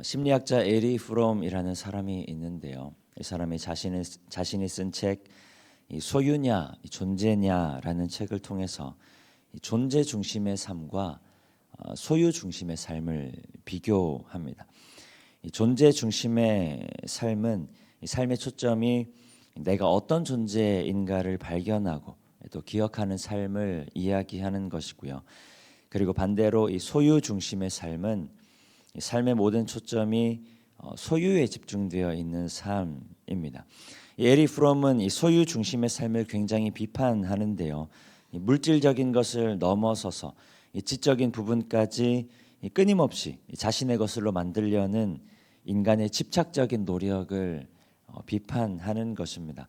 심리학자 에리 프롬이라는 사람이 있는데요. 이 사람이 자신이 쓴 책 소유냐 존재냐라는 책을 통해서 존재 중심의 삶과 소유 중심의 삶을 비교합니다. 존재 중심의 삶은 이 삶의 초점이 내가 어떤 존재인가를 발견하고 또 기억하는 삶을 이야기하는 것이고요. 그리고 반대로 이 소유 중심의 삶은 이 삶의 모든 초점이 소유에 집중되어 있는 삶입니다. 에리 프롬은 이 소유 중심의 삶을 굉장히 비판하는데요. 이 물질적인 것을 넘어서서 이 지적인 부분까지 끊임없이 자신의 것으로 만들려는 인간의 집착적인 노력을 비판하는 것입니다.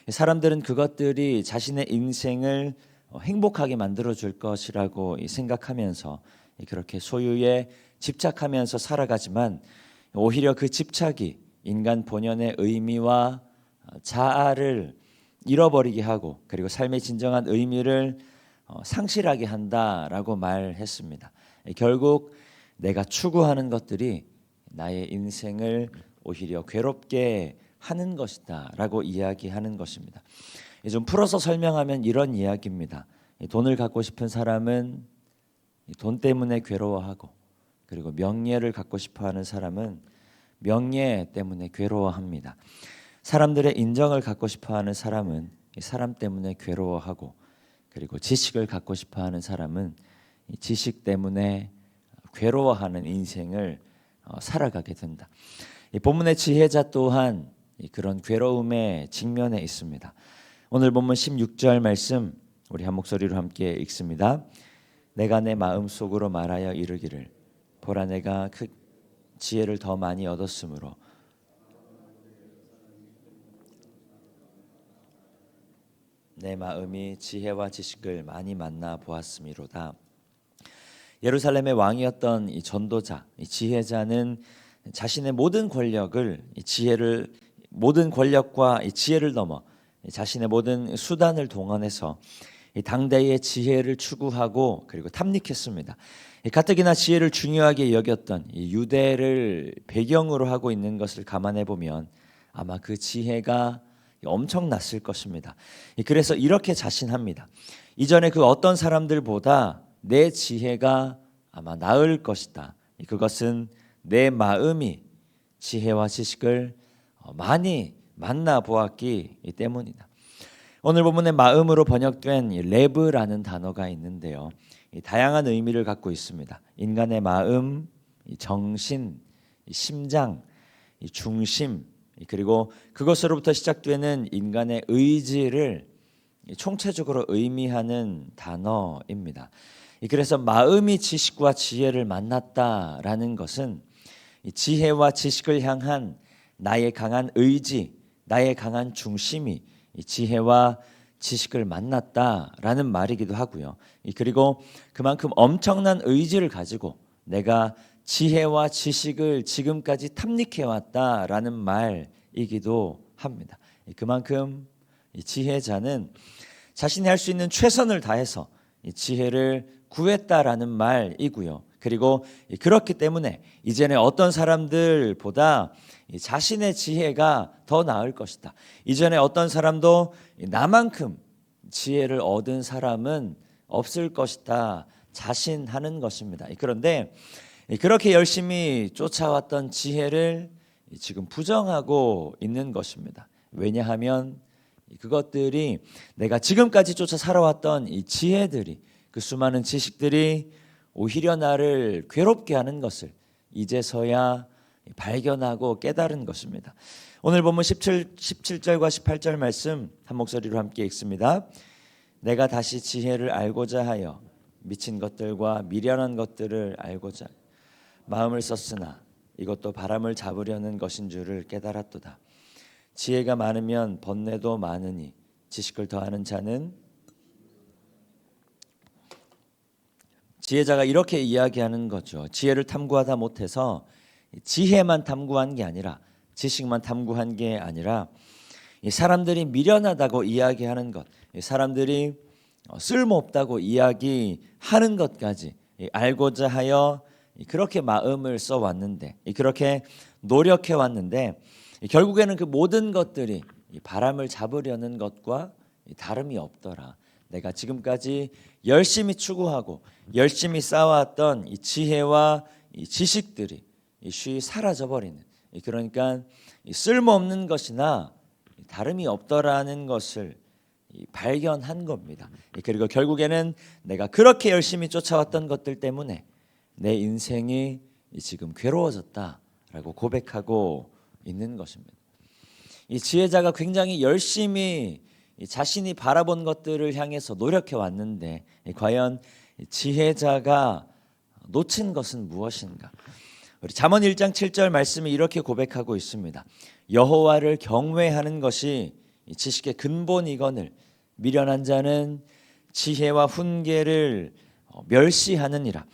사람들은 그것들이 자신의 인생을 행복하게 만들어 줄 것이라고 생각하면서 그렇게 소유에 집착하면서 살아가지만 오히려 그 집착이 인간 본연의 의미와 자아를 잃어버리게 하고 그리고 삶의 진정한 의미를 상실하게 한다라고 말했습니다. 결국 내가 추구하는 것들이 나의 인생을 오히려 괴롭게 하는 것이다라고 이야기하는 것입니다. 좀 풀어서 설명하면 이런 이야기입니다. 돈을 갖고 싶은 사람은 돈 때문에 괴로워하고 그리고 명예를 갖고 싶어하는 사람은 명예 때문에 괴로워합니다. 사람들의 인정을 갖고 싶어하는 사람은 사람 때문에 괴로워하고 그리고 지식을 갖고 싶어하는 사람은 지식 때문에 괴로워하는 인생을 살아가게 된다. 이 본문의 지혜자 또한 그런 괴로움에 직면해 있습니다. 오늘 본문 16절 말씀 우리 한 목소리로 함께 읽습니다. 내가 내 마음속으로 말하여 이르기를 보라 내가 그 지혜를 더 많이 얻었으므로 내 마음이 지혜와 지식을 많이 만나 보았음이로다. 예루살렘의 왕이었던 이 전도자, 이 지혜자는 자신의 모든 권력을 모든 권력과 이 지혜를 넘어 자신의 모든 수단을 동원해서 이 당대의 지혜를 추구하고 그리고 탐닉했습니다. 가뜩이나 지혜를 중요하게 여겼던 이 유대를 배경으로 하고 있는 것을 감안해 보면 아마 그 지혜가 엄청났을 것입니다. 그래서 이렇게 자신합니다. 이전에 그 어떤 사람들보다 내 지혜가 아마 나을 것이다. 그것은 내 마음이 지혜와 지식을 많이 만나 보았기 때문이다. 오늘 본문의 마음으로 번역된 레브라는 단어가 있는데요. 다양한 의미를 갖고 있습니다. 인간의 마음, 정신, 심장, 중심, 그리고 그것으로부터 시작되는 인간의 의지를 총체적으로 의미하는 단어입니다. 그래서 마음이 지식과 지혜를 만났다라는 것은 지혜와 지식을 향한 나의 강한 의지, 나의 강한 중심이 지혜와 지식을 만났다라는 말이기도 하고요. 그리고 그만큼 엄청난 의지를 가지고 내가 지혜와 지식을 지금까지 탐닉해왔다라는 말이기도 합니다. 그만큼 지혜자는 자신이 할 수 있는 최선을 다해서 지혜를 구했다라는 말이고요. 그리고 그렇기 때문에 이전에 어떤 사람들보다 자신의 지혜가 더 나을 것이다. 이전에 어떤 사람도 나만큼 지혜를 얻은 사람은 없을 것이다. 자신하는 것입니다. 그런데 그렇게 열심히 쫓아왔던 지혜를 지금 부정하고 있는 것입니다. 왜냐하면 그것들이 내가 지금까지 쫓아 살아왔던 이 지혜들이 그 수많은 지식들이 오히려 나를 괴롭게 하는 것을 이제서야 발견하고 깨달은 것입니다. 오늘 본문 17절과 18절 말씀 한 목소리로 함께 읽습니다. 내가 다시 지혜를 알고자 하여 미친 것들과 미련한 것들을 알고자 마음을 썼으나 이것도 바람을 잡으려는 것인 줄을 깨달았도다. 지혜가 많으면 번뇌도 많으니 지식을 더하는 자는 지혜자가 이렇게 이야기하는 거죠. 지혜를 탐구하다 못해서 지혜만 탐구한 게 아니라 지식만 탐구한 게 아니라 사람들이 미련하다고 이야기하는 것, 사람들이 쓸모없다고 이야기하는 것까지 알고자 하여 그렇게 마음을 써왔는데, 그렇게 노력해왔는데, 결국에는 그 모든 것들이 바람을 잡으려는 것과 다름이 없더라. 내가 지금까지 열심히 추구하고 열심히 쌓아왔던 이 지혜와 이 지식들이 쉬이 사라져버리는, 그러니까 쓸모없는 것이나 다름이 없더라는 것을 발견한 겁니다. 그리고 결국에는 내가 그렇게 열심히 쫓아왔던 것들 때문에 내 인생이 지금 괴로워졌다라고 고백하고 있는 것입니다. 이 지혜자가 굉장히 열심히 자신이 바라본 것들을 향해서 노력해 왔는데, 과연 지혜자가 놓친 것은 무엇인가? 우리 잠언 1장 7절 말씀이 이렇게 고백하고 있습니다. 여호와를 경외하는 것이 지식의 근본이거늘 미련한 자는 지혜와 훈계를 멸시하느니라.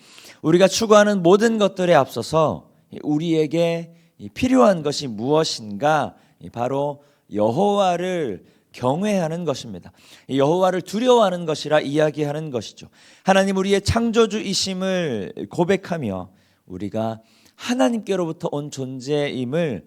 우리가 추구하는 모든 것들에 앞서서 우리에게 필요한 것이 무엇인가? 바로 여호와를 경외하는 것입니다. 여호와를 두려워하는 것이라 이야기하는 것이죠. 하나님 우리의 창조주이심을 고백하며 우리가 하나님께로부터 온 존재임을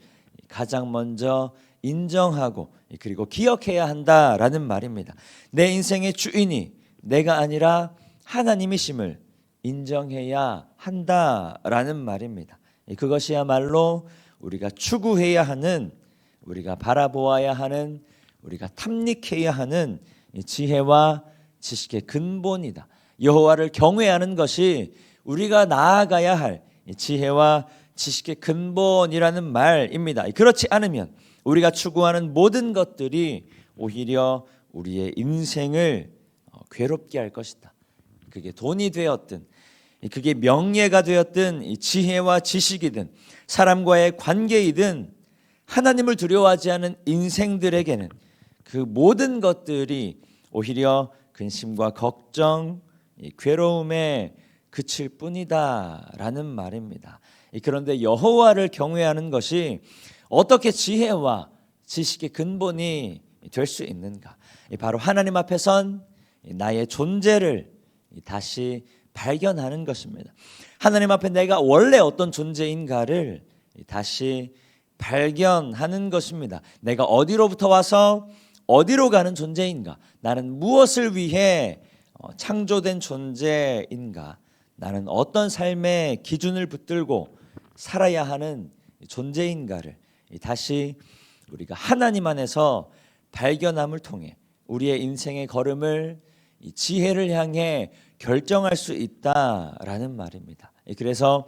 가장 먼저 인정하고 그리고 기억해야 한다라는 말입니다. 내 인생의 주인이 내가 아니라 하나님이심을 인정해야 한다라는 말입니다. 그것이야말로 우리가 추구해야 하는, 우리가 바라보아야 하는, 우리가 탐닉해야 하는 지혜와 지식의 근본이다. 여호와를 경외하는 것이 우리가 나아가야 할 지혜와 지식의 근본이라는 말입니다. 그렇지 않으면 우리가 추구하는 모든 것들이 오히려 우리의 인생을 괴롭게 할 것이다. 그게 돈이 되었든, 그게 명예가 되었든, 지혜와 지식이든, 사람과의 관계이든, 하나님을 두려워하지 않은 인생들에게는 그 모든 것들이 오히려 근심과 걱정, 괴로움에 그칠 뿐이다라는 말입니다. 그런데 여호와를 경외하는 것이 어떻게 지혜와 지식의 근본이 될 수 있는가? 바로 하나님 앞에선 나의 존재를 다시 발견하는 것입니다. 하나님 앞에 내가 원래 어떤 존재인가를 다시 발견하는 것입니다. 내가 어디로부터 와서 어디로 가는 존재인가? 나는 무엇을 위해 창조된 존재인가? 나는 어떤 삶의 기준을 붙들고 살아야 하는 존재인가를 다시 우리가 하나님 안에서 발견함을 통해 우리의 인생의 걸음을 지혜를 향해 결정할 수 있다라는 말입니다. 그래서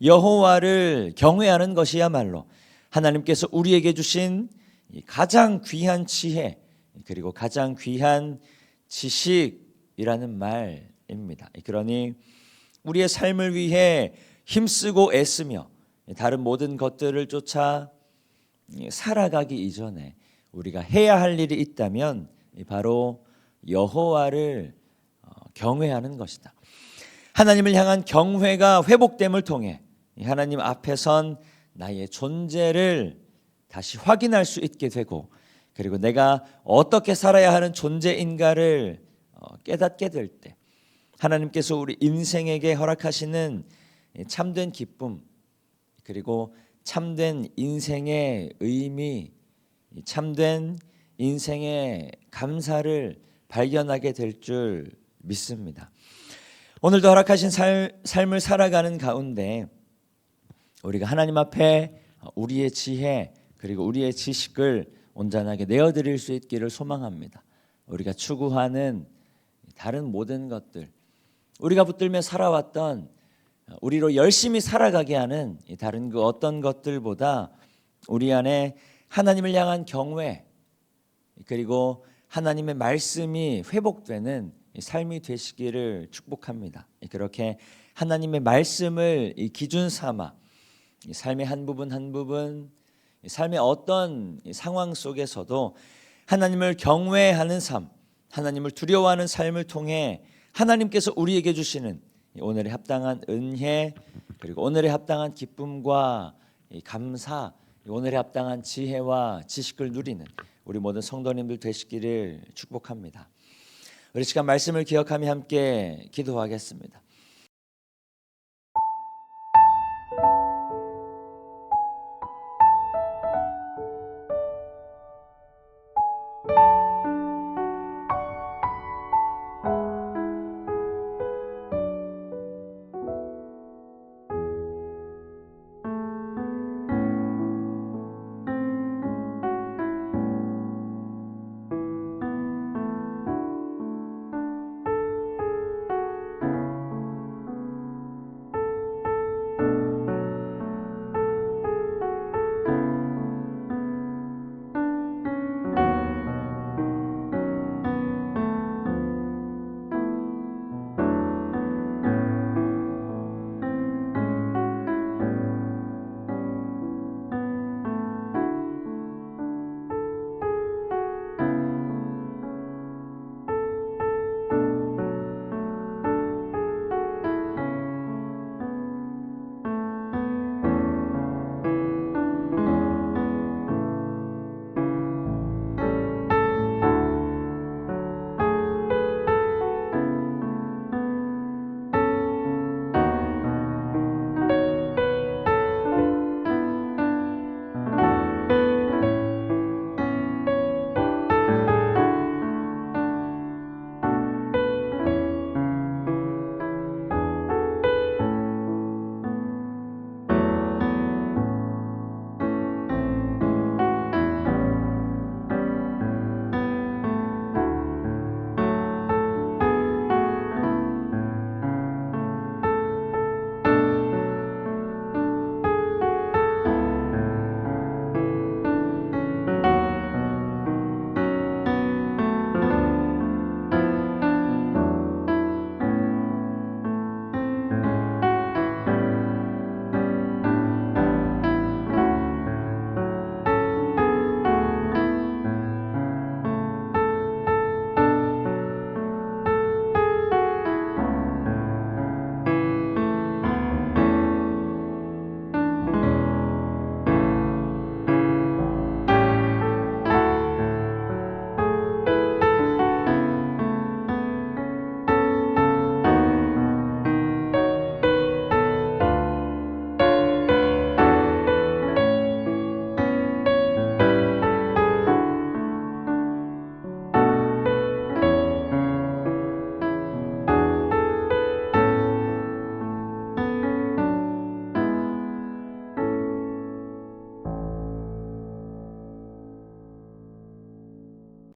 여호와를 경외하는 것이야말로 하나님께서 우리에게 주신 가장 귀한 지혜 그리고 가장 귀한 지식이라는 말입니다. 그러니 우리의 삶을 위해 힘쓰고 애쓰며 다른 모든 것들을 쫓아 살아가기 이전에 우리가 해야 할 일이 있다면 바로 여호와를 경외하는 것이다. 하나님을 향한 경외가 회복됨을 통해 하나님 앞에선 나의 존재를 다시 확인할 수 있게 되고, 그리고 내가 어떻게 살아야 하는 존재인가를 깨닫게 될 때 하나님께서 우리 인생에게 허락하시는 참된 기쁨, 그리고 참된 인생의 의미, 참된 인생의 감사를 발견하게 될 줄 믿습니다. 오늘도 허락하신 삶을 살아가는 가운데 우리가 하나님 앞에 우리의 지혜 그리고 우리의 지식을 온전하게 내어드릴 수 있기를 소망합니다. 우리가 추구하는 다른 모든 것들, 우리가 붙들며 살아왔던 우리로 열심히 살아가게 하는 다른 그 어떤 것들보다 우리 안에 하나님을 향한 경외 그리고 하나님의 말씀이 회복되는 삶이 되시기를 축복합니다. 그렇게 하나님의 말씀을 기준 삼아 삶의 한 부분 한 부분, 삶의 어떤 상황 속에서도 하나님을 경외하는 삶, 하나님을 두려워하는 삶을 통해 하나님께서 우리에게 주시는 오늘의 합당한 은혜 그리고 오늘의 합당한 기쁨과 감사, 오늘의 합당한 지혜와 지식을 누리는 우리 모든 성도님들 되시기를 축복합니다. 우리 시간 말씀을 기억하며 함께 기도하겠습니다.